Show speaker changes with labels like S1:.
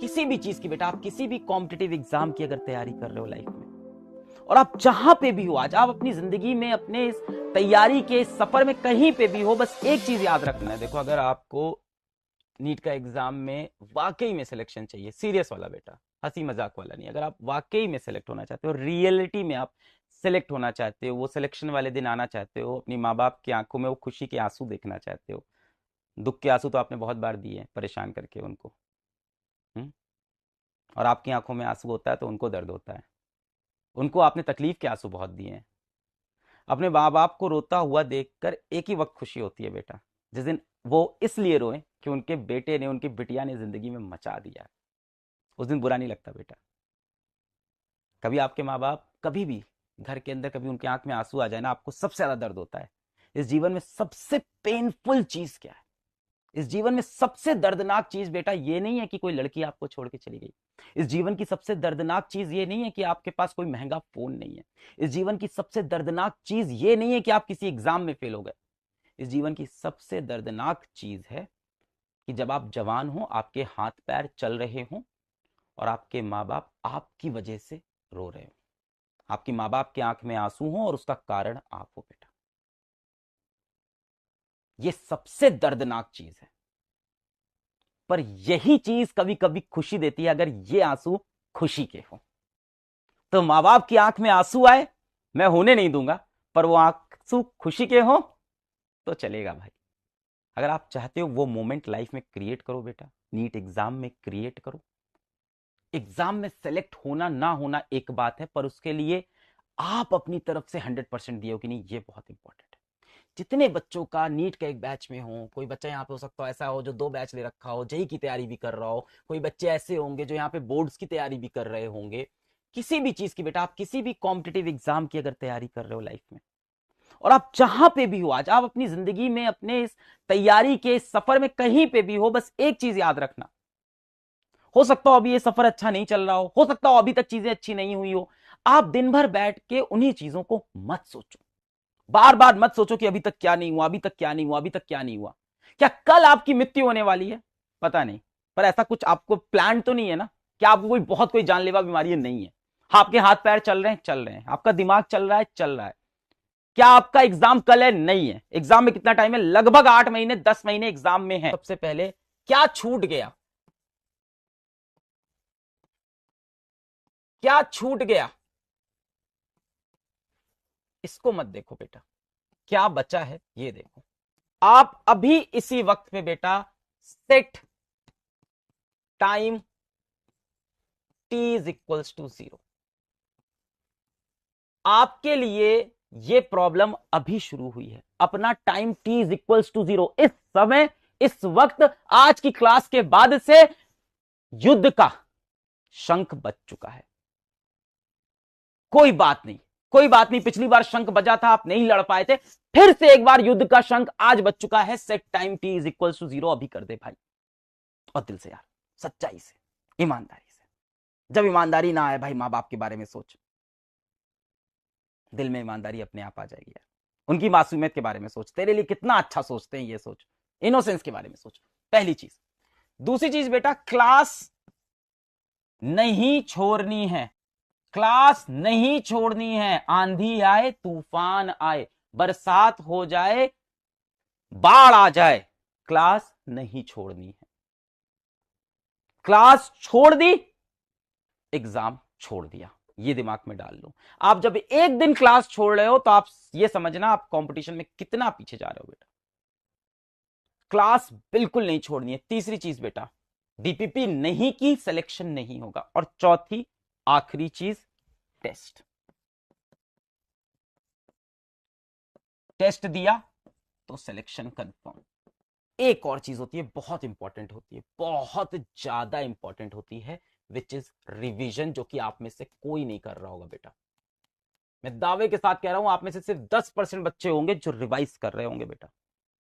S1: किसी भी चीज की बेटा, आप किसी भी कॉम्पिटिटिव एग्जाम की अगर तैयारी कर रहे हो लाइफ में, और आप जहां पे भी हो आज, आप अपनी जिंदगी में अपने इस तैयारी के सफर में कहीं पे भी हो, बस एक चीज याद रखना है। देखो, अगर आपको नीट का एग्जाम में वाकई में सिलेक्शन चाहिए, सीरियस वाला बेटा, हंसी मजाक वाला नहीं, अगर आप वाकई में सिलेक्ट होना चाहते हो, रियलिटी में आप सिलेक्ट होना चाहते हो, वो सिलेक्शन वाले दिन आना चाहते हो, अपनी माँ बाप की आंखों में वो खुशी के आंसू देखना चाहते हो, दुख के आंसू तो आपने बहुत बार दिए हैं परेशान करके उनको, हुँ? और आपकी आंखों में आंसू होता है तो उनको दर्द होता है, उनको आपने तकलीफ के आंसू बहुत दिए हैं। अपने माँ बाप को रोता हुआ देखकर एक ही वक्त खुशी होती है बेटा, जिस दिन वो इसलिए रोए कि उनके बेटे ने, उनकी बिटिया ने जिंदगी में मचा दिया, उस दिन बुरा नहीं लगता बेटा। कभी आपके माँ बाप कभी भी घर के अंदर कभी उनकी आंख में आंसू आ जाए ना, आपको सबसे ज्यादा दर्द होता है। इस जीवन में सबसे पेनफुल चीज क्या है? इस जीवन में सबसे दर्दनाक चीज बेटा ये नहीं है कि कोई लड़की आपको छोड़ के चली गई। इस जीवन की सबसे दर्दनाक चीज ये नहीं है कि आपके पास कोई महंगा फोन नहीं है। इस जीवन की सबसे दर्दनाक चीज ये नहीं है कि आप किसी एग्जाम में फेल हो गए। इस जीवन की सबसे दर्दनाक चीज है कि जब आप जवान हो, आपके हाथ पैर चल रहे हों और आपके माँ बाप आपकी वजह से रो रहे हो, आपकी माँ बाप की आंख में आंसू हो और उसका कारण आप हो बेटा। ये सबसे दर्दनाक चीज है, पर यही चीज कभी कभी खुशी देती है। अगर ये आंसू खुशी के हो तो माँ बाप की आंख में आंसू आए, मैं होने नहीं दूंगा, पर वो आंसू खुशी के हो तो चलेगा भाई। अगर आप चाहते हो वो मोमेंट लाइफ में क्रिएट करो बेटा, नीट एग्जाम में क्रिएट करो। एग्जाम में सेलेक्ट होना ना होना एक बात है, पर उसके लिए आप अपनी तरफ से 100% दिए हो कि नहीं, ये बहुत इंपॉर्टेंट है। जितने बच्चों का नीट का एक बैच में हो, कोई बच्चा यहाँ पे हो सकता है ऐसा हो जो 2 बैच ले रखा हो, जेई की तैयारी भी कर रहा हो, कोई बच्चे ऐसे होंगे जो यहाँ पे बोर्ड्स की तैयारी भी कर रहे होंगे। किसी भी चीज की बेटा, आप किसी भी कॉम्पिटिटिव एग्जाम की अगर तैयारी कर रहे हो लाइफ में, और आप जहां पे भी हो आज, आप अपनी जिंदगी में अपने इस तैयारी के सफर में कहीं पे भी हो, बस एक चीज याद रखना। हो सकता हो अभी ये सफर अच्छा नहीं चल रहा हो सकता हो अभी तक चीजें अच्छी नहीं हुई हो, आप दिन भर बैठ के उन्हीं चीजों को मत सोचो। बार बार मत सोचो कि अभी तक क्या नहीं हुआ, अभी तक क्या नहीं हुआ, अभी तक क्या नहीं हुआ। क्या कल आपकी मृत्यु होने वाली है? पता नहीं, पर ऐसा कुछ आपको प्लान तो नहीं है ना? क्या आपको कोई बहुत कोई जानलेवा बीमारी है? नहीं है। आपके हाथ पैर चल रहे हैं? चल रहे हैं। आपका दिमाग चल रहा है? चल रहा है। क्या आपका एग्जाम कल है? नहीं है। एग्जाम में कितना टाइम है? लगभग 8 महीने 10 महीने एग्जाम में है। सबसे पहले क्या छूट गया? क्या छूट गया? इसको मत देखो बेटा, क्या बचा है ये देखो। आप अभी इसी वक्त पे बेटा set time T is equals to 0। आपके लिए ये प्रॉब्लम अभी शुरू हुई है। अपना time T is equals to 0 इस समय, इस वक्त, आज की क्लास के बाद से युद्ध का शंख बज चुका है। कोई बात नहीं, कोई बात नहीं। पिछली बार शंख बजा था, आप नहीं लड़ पाए थे, फिर से एक बार युद्ध का शंख आज बज चुका है। Set time T is equals to 0 अभी कर दे भाई, और दिल से यार, सच्चाई से, ईमानदारी से। जब ईमानदारी ना आए भाई, माँ बाप के बारे में सोच, दिल में ईमानदारी अपने आप आ जाएगी यार। उनकी मासूमियत के बारे में सोच, तेरे लिए कितना अच्छा सोचते हैं ये सोच, इनोसेंस के बारे में सोच, पहली चीज। दूसरी चीज बेटा, क्लास नहीं छोड़नी है। क्लास नहीं छोड़नी है। आंधी आए, तूफान आए, बरसात हो जाए, बाढ़ आ जाए, क्लास नहीं छोड़नी है। क्लास छोड़ दी, एग्जाम छोड़ दिया, ये दिमाग में डाल लो। आप जब एक दिन क्लास छोड़ रहे हो तो आप ये समझना आप कंपटीशन में कितना पीछे जा रहे हो बेटा। क्लास बिल्कुल नहीं छोड़नी है। तीसरी चीज बेटा, डीपीपी नहीं की सिलेक्शन नहीं होगा। और चौथी आखिरी चीज, टेस्ट। टेस्ट दिया तो सिलेक्शन कंफर्म। एक और चीज होती है, बहुत इंपॉर्टेंट होती है, बहुत ज्यादा इंपॉर्टेंट होती है, विच इज रिवीजन, जो कि आप में से कोई नहीं कर रहा होगा बेटा। मैं दावे के साथ कह रहा हूं, आप में से सिर्फ 10% बच्चे होंगे जो रिवाइज कर रहे होंगे बेटा।